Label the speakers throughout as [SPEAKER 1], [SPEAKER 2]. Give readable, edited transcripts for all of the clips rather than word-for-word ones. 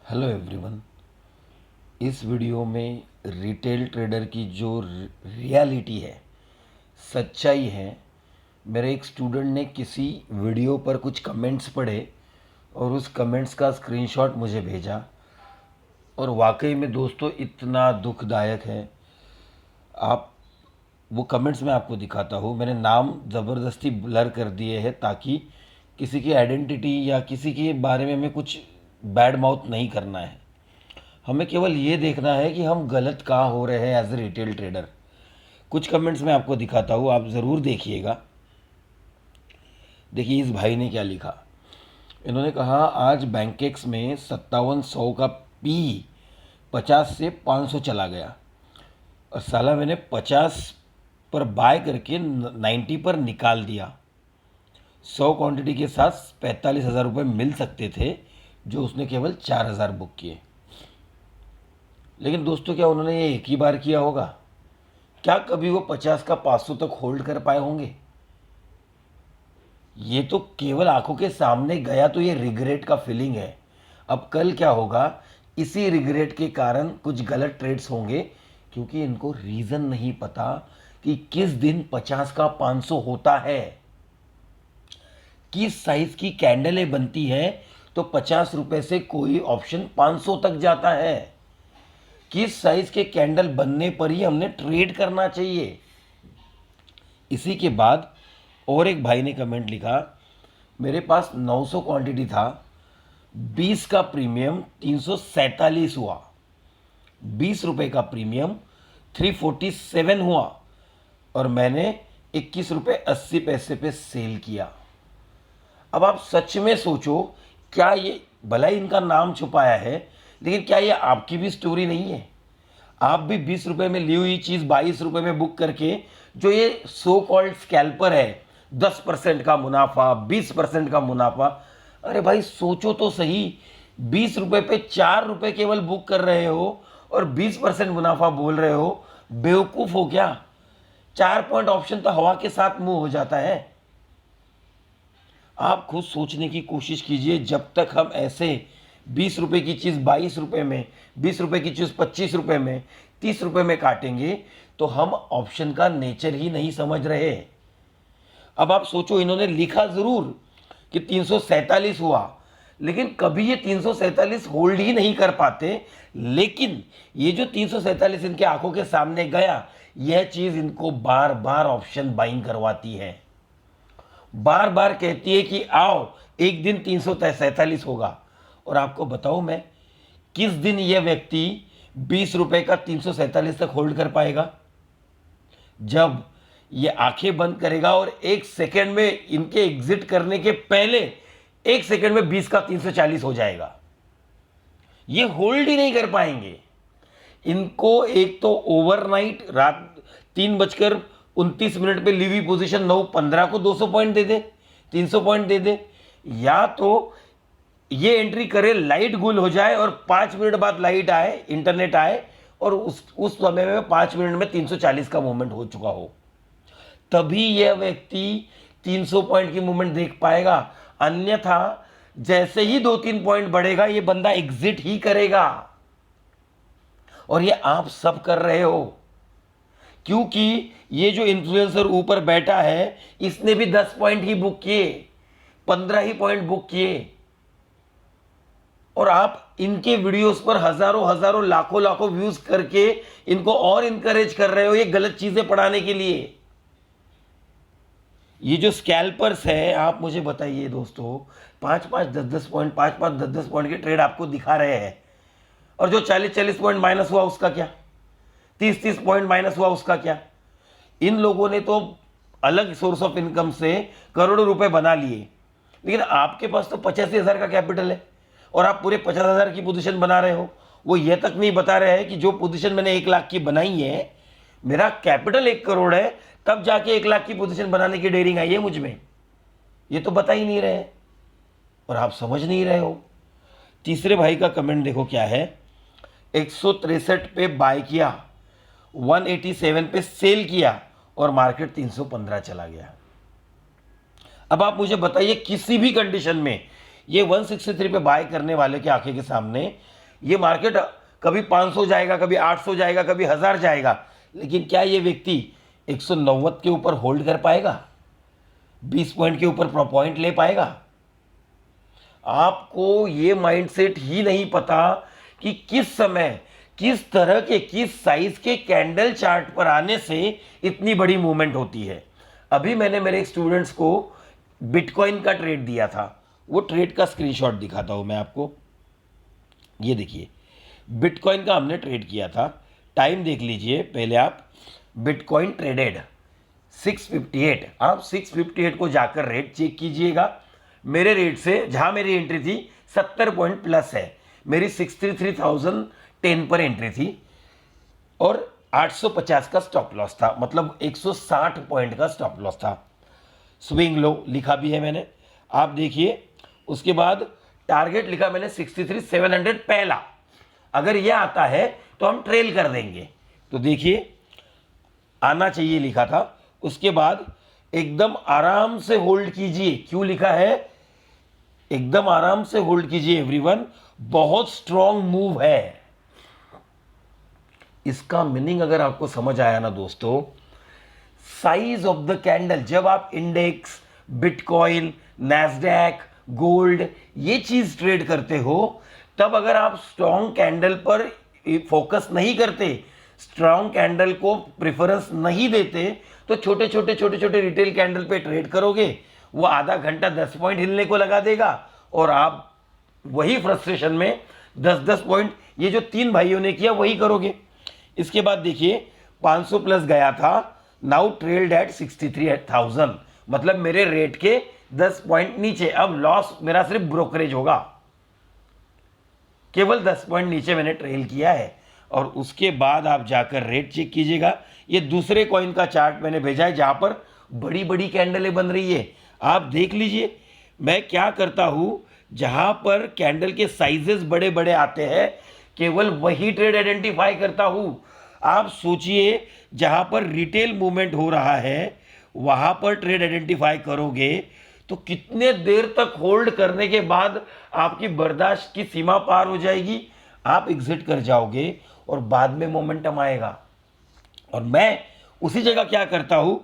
[SPEAKER 1] Hello everyone. इस video में retail trader की जो रियलिटी है, सच्चाई है। मेरे एक स्टूडेंट ने किसी वीडियो पर कुछ कमेंट्स पढ़े और उस कमेंट्स का स्क्रीनशॉट मुझे भेजा, और वाकई में दोस्तों इतना दुखदायक है। आप वो कमेंट्स मैं आपको दिखाता हूँ। मैंने नाम ज़बरदस्ती ब्लर कर दिए हैं ताकि किसी की आइडेंटिटी या किसी के बारे में हमें कुछ बैड माउथ नहीं करना है। हमें केवल ये देखना है कि हम गलत कहाँ हो रहे हैं एज ए रिटेल ट्रेडर। कुछ कमेंट्स मैं आपको दिखाता हूँ, आप ज़रूर देखिएगा। देखिए इस भाई ने क्या लिखा। इन्होंने कहा आज बैंकेक्स में 5700 का पी 50 से 500 चला गया, और साला मैंने 50 पर बाय करके 90 पर निकाल दिया। 100 क्वांटिटी के साथ 45,000 रुपये मिल सकते थे, जो उसने केवल 4,000 बुक किए। लेकिन दोस्तों क्या उन्होंने ये एक ही बार किया होगा? क्या कभी वो 50 का 500 तक होल्ड कर पाए होंगे? ये तो केवल आंखों के सामने गया तो ये रिग्रेट का फीलिंग है। अब कल क्या होगा, इसी रिग्रेट के कारण कुछ गलत ट्रेड्स होंगे, क्योंकि इनको रीज़न नहीं पता कि किस दिन 50 का 500 होता है, किस साइज की कैंडलें बनती है तो 50 रुपए से कोई ऑप्शन 500 तक जाता है, किस साइज के कैंडल बनने पर ही हमने ट्रेड करना चाहिए। इसी के बाद और एक भाई ने कमेंट लिखा, मेरे पास 900 क्वांटिटी था, 20 का प्रीमियम 347 हुआ, 20 रुपए का प्रीमियम 347 हुआ, और मैंने 21 रुपये 80 पैसे पे सेल किया। अब आप सच में सोचो, क्या ये भला ही इनका नाम छुपाया है, लेकिन क्या ये आपकी भी स्टोरी नहीं है? आप भी 20 रुपए में ली हुई चीज़ 22 रुपए में बुक करके, जो ये सो कॉल्ड स्कैल्पर है, 10% का मुनाफा, 20% का मुनाफा। अरे भाई सोचो तो सही, 20 रुपए पे 4 रुपए केवल बुक कर रहे हो और 20% मुनाफा बोल रहे हो। बेवकूफ़ हो क्या? 4 पॉइंट ऑप्शन तो हवा के साथ मूव हो जाता है। आप खुद सोचने की कोशिश कीजिए, जब तक हम ऐसे 20 रुपए की चीज़ 22 रुपए में, 20 रुपए की चीज़ 25 रुपए में, 30 रुपए में काटेंगे, तो हम ऑप्शन का नेचर ही नहीं समझ रहे। अब आप सोचो, इन्होंने लिखा ज़रूर कि 347 हुआ, लेकिन कभी ये 347 होल्ड ही नहीं कर पाते। लेकिन ये जो 347 इनके आंखों के सामने गया, यह चीज़ इनको बार बार ऑप्शन बाइंग करवाती है, बार बार कहती है कि आओ एक दिन 347 होगा। और आपको बताऊं मैं, किस दिन यह व्यक्ति 20 रुपए का 347 तक होल्ड कर पाएगा? जब ये आंखें बंद करेगा और एक सेकेंड में, इनके एग्जिट करने के पहले एक सेकेंड में 20 का 340 हो जाएगा। ये होल्ड ही नहीं कर पाएंगे। इनको एक तो ओवरनाइट रात 3:29 पे ली हुई पोजीशन 9:15 को 200 पॉइंट दे दे, 300 पॉइंट दे दे, या तो ये एंट्री करे, लाइट गुल हो जाए और 5 मिनट बाद लाइट आए, इंटरनेट आए, और उस समय में 5 मिनट में 340 का मूवमेंट हो चुका हो, तभी यह व्यक्ति 300 पॉइंट की मूवमेंट देख पाएगा। अन्यथा जैसे ही 2-3 पॉइंट बढ़ेगा, ये बंदा एग्जिट ही करेगा। और ये आप सब कर रहे हो, क्योंकि ये जो इन्फ्लुएंसर ऊपर बैठा है, इसने भी 10 पॉइंट ही बुक किए, 15 ही पॉइंट बुक किए, और आप इनके वीडियोस पर हजारों हजारों लाखों लाखों व्यूज करके इनको और इंकरेज कर रहे हो ये गलत चीजें पढ़ाने के लिए। ये जो स्कैल्पर्स है, आप मुझे बताइए दोस्तों, 5-5, 10-10 पॉइंट, 5-5, 10-10 पॉइंट के ट्रेड आपको दिखा रहे हैं, और जो 40-40 पॉइंट माइनस हुआ उसका क्या, 30-30 पॉइंट माइनस हुआ उसका क्या? इन लोगों ने तो अलग सोर्स ऑफ इनकम से करोड़ों रुपए बना लिए, लेकिन आपके पास तो 85,000 का कैपिटल है और आप पूरे 50,000 की पोजीशन बना रहे हो। वो ये तक नहीं बता रहे हैं कि जो पोजीशन मैंने 1 लाख की बनाई है, मेरा कैपिटल 1 करोड़ है, तब जाके 1 लाख की पोजीशन बनाने की डेयरिंग आई है मुझ में। ये तो बता ही नहीं रहे, और आप समझ नहीं रहे हो। तीसरे भाई का कमेंट देखो क्या है, 163 पे बाय किया, 187 पे सेल किया, और मार्केट 315 चला गया। अब आप मुझे बताइए, किसी भी कंडीशन में ये 163 पे बाय करने वाले की आंखें के सामने ये मार्केट कभी 500 जाएगा, कभी 800 जाएगा, कभी 1000 जाएगा, लेकिन क्या ये व्यक्ति 190 के ऊपर होल्ड कर पाएगा? 20 पॉइंट के ऊपर पॉइंट ले पाएगा? आपको ये माइंडसेट ही नहीं पता कि किस समय, किस तरह के, किस साइज के कैंडल चार्ट पर आने से इतनी बड़ी मूवमेंट होती है। अभी मैंने मेरे स्टूडेंट्स को बिटकॉइन का ट्रेड दिया था, वो ट्रेड का स्क्रीनशॉट दिखाता हूं मैं आपको। ये देखिए, बिटकॉइन का हमने ट्रेड किया था। टाइम देख लीजिए पहले आप। बिटकॉइन ट्रेडेड 658, आप 658 को जाकर रेट चेक कीजिएगा। मेरे रेट से जहां मेरी एंट्री थी 70 पॉइंट प्लस है, मेरी 63,010 पर एंट्री थी और 850 का स्टॉप लॉस था, मतलब 160 पॉइंट का स्टॉप लॉस था। स्विंग लो लिखा भी है मैंने, आप देखिए। उसके बाद टारगेट लिखा मैंने 63,700 पहला, अगर यह आता है तो हम ट्रेल कर देंगे, तो देखिए आना चाहिए लिखा था। उसके बाद एकदम आराम से होल्ड कीजिए, क्यों लिखा है एकदम आराम से होल्ड कीजिए एवरीवन, बहुत स्ट्रॉन्ग मूव है। इसका मीनिंग अगर आपको समझ आया ना दोस्तों, साइज ऑफ द कैंडल, जब आप इंडेक्स, बिटकॉइन, नैस्डैक, गोल्ड ये चीज ट्रेड करते हो, तब अगर आप स्ट्रॉन्ग कैंडल पर फोकस नहीं करते, स्ट्रॉन्ग कैंडल को प्रेफरेंस नहीं देते, तो छोटे छोटे रिटेल कैंडल पे ट्रेड करोगे, वो आधा घंटा 10 पॉइंट हिलने को लगा देगा और आप वही फ्रस्ट्रेशन में 10-10 पॉइंट, ये जो 3 भाइयों ने किया वही करोगे। इसके बाद देखिए 500 प्लस गया था, नाउ ट्रेल्ड एट 63,000, मतलब मेरे रेट के 10 पॉइंट नीचे। अब लॉस मेरा सिर्फ ब्रोकरेज होगा, केवल 10 पॉइंट नीचे मैंने ट्रेल किया है। और उसके बाद आप जाकर रेट चेक कीजिएगा। ये दूसरे कॉइन का चार्ट मैंने भेजा है जहां पर बड़ी बड़ी कैंडलें बन रही है, आप देख लीजिए। मैं क्या करता हूं, जहां पर कैंडल के साइजेस बड़े बड़े आते हैं, केवल वही ट्रेड आइडेंटिफाई करता हूं। आप सोचिए, जहां पर रिटेल मूवमेंट हो रहा है वहां पर ट्रेड आइडेंटिफाई करोगे तो कितने देर तक होल्ड करने के बाद आपकी बर्दाश्त की सीमा पार हो जाएगी, आप एग्जिट कर जाओगे और बाद में मोमेंटम आएगा। और मैं उसी जगह क्या करता हूं,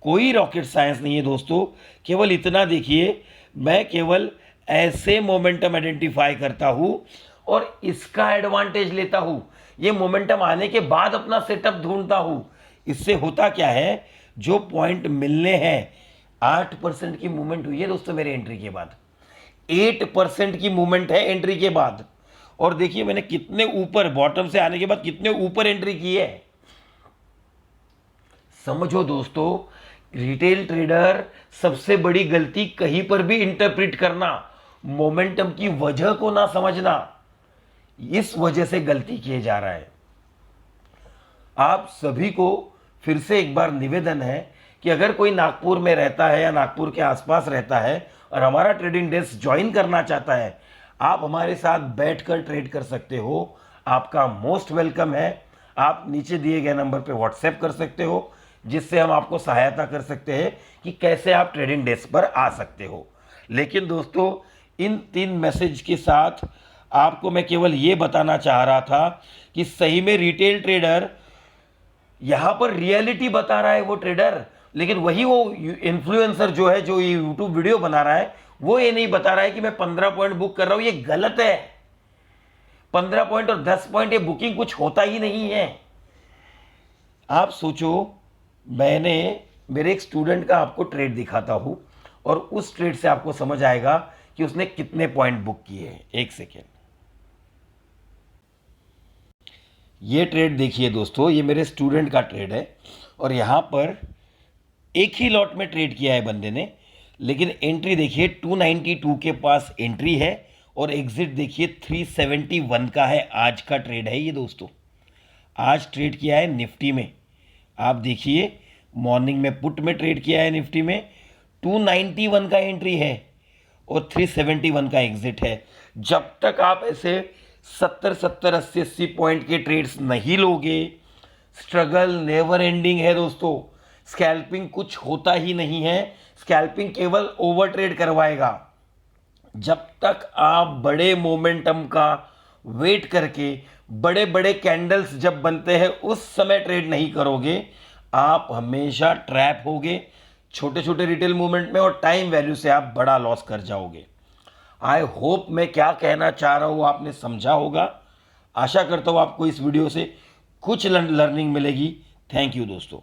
[SPEAKER 1] कोई रॉकेट साइंस नहीं है दोस्तों, केवल इतना देखिए, मैं केवल ऐसे मोमेंटम आइडेंटिफाई करता हूं और इसका एडवांटेज लेता हूं। ये मोमेंटम आने के बाद अपना सेटअप ढूंढता हूं। इससे होता क्या है, जो पॉइंट मिलने हैं, 8% की मूवमेंट हुई है दोस्तों मेरे एंट्री के बाद, 8% की मूवमेंट है एंट्री के बाद। और देखिए मैंने कितने ऊपर, बॉटम से आने के बाद कितने ऊपर एंट्री की है। समझो दोस्तों, रिटेल ट्रेडर सबसे बड़ी गलती कहीं पर भी इंटरप्रेट करना, मोमेंटम की वजह को ना समझना, इस वजह से गलती किए जा रहा है। आप सभी को फिर से एक बार निवेदन है कि अगर कोई नागपुर में रहता है या नागपुर के आसपास रहता है और हमारा ट्रेडिंग डेस्क ज्वाइन करना चाहता है, आप हमारे साथ बैठकर ट्रेड कर सकते हो, आपका मोस्ट वेलकम है। आप नीचे दिए गए नंबर पे व्हाट्सएप कर सकते हो, जिससे हम आपको सहायता कर सकते हैं कि कैसे आप ट्रेडिंग डेस्क पर आ सकते हो। लेकिन दोस्तों, इन 3 मैसेज के साथ आपको मैं केवल ये बताना चाह रहा था कि सही में रिटेल ट्रेडर यहां पर रियलिटी बता रहा है वो ट्रेडर, लेकिन वही वो इन्फ्लुएंसर जो है, जो ये यूट्यूब वीडियो बना रहा है, वो ये नहीं बता रहा है कि मैं 15 पॉइंट बुक कर रहा हूं। ये गलत है। 15 पॉइंट और 10 पॉइंट ये बुकिंग कुछ होता ही नहीं है। आप सोचो, मैंने मेरे एक स्टूडेंट का आपको ट्रेड दिखाता हूं और उस ट्रेड से आपको समझ आएगा कि उसने कितने पॉइंट बुक किए हैं। एक सेकेंड, ये ट्रेड देखिए दोस्तों, ये मेरे स्टूडेंट का ट्रेड है और यहां पर एक ही लॉट में ट्रेड किया है बंदे ने, लेकिन एंट्री देखिए 292 के पास एंट्री है और एग्जिट देखिए 371 का है। आज का ट्रेड है ये दोस्तों, आज ट्रेड किया है निफ्टी में। आप देखिए, मॉर्निंग में पुट में ट्रेड किया है निफ्टी में, 291 का एंट्री है और 371 का एग्जिट है। जब तक आप ऐसे 70-70, 80-80 पॉइंट के ट्रेड्स नहीं लोगे, स्ट्रगल नेवर एंडिंग है दोस्तों। स्कैल्पिंग कुछ होता ही नहीं है, स्कैल्पिंग केवल ओवर ट्रेड करवाएगा। जब तक आप बड़े मोमेंटम का वेट करके बड़े बड़े कैंडल्स जब बनते हैं उस समय ट्रेड नहीं करोगे, आप हमेशा ट्रैप होगे छोटे छोटे रिटेल मूवमेंट में और टाइम वैल्यू से आप बड़ा लॉस कर जाओगे। आई होप मैं क्या कहना चाह रहा हूँ आपने समझा होगा। आशा करता हूँ आपको इस वीडियो से कुछ लर्निंग मिलेगी। थैंक यू दोस्तों।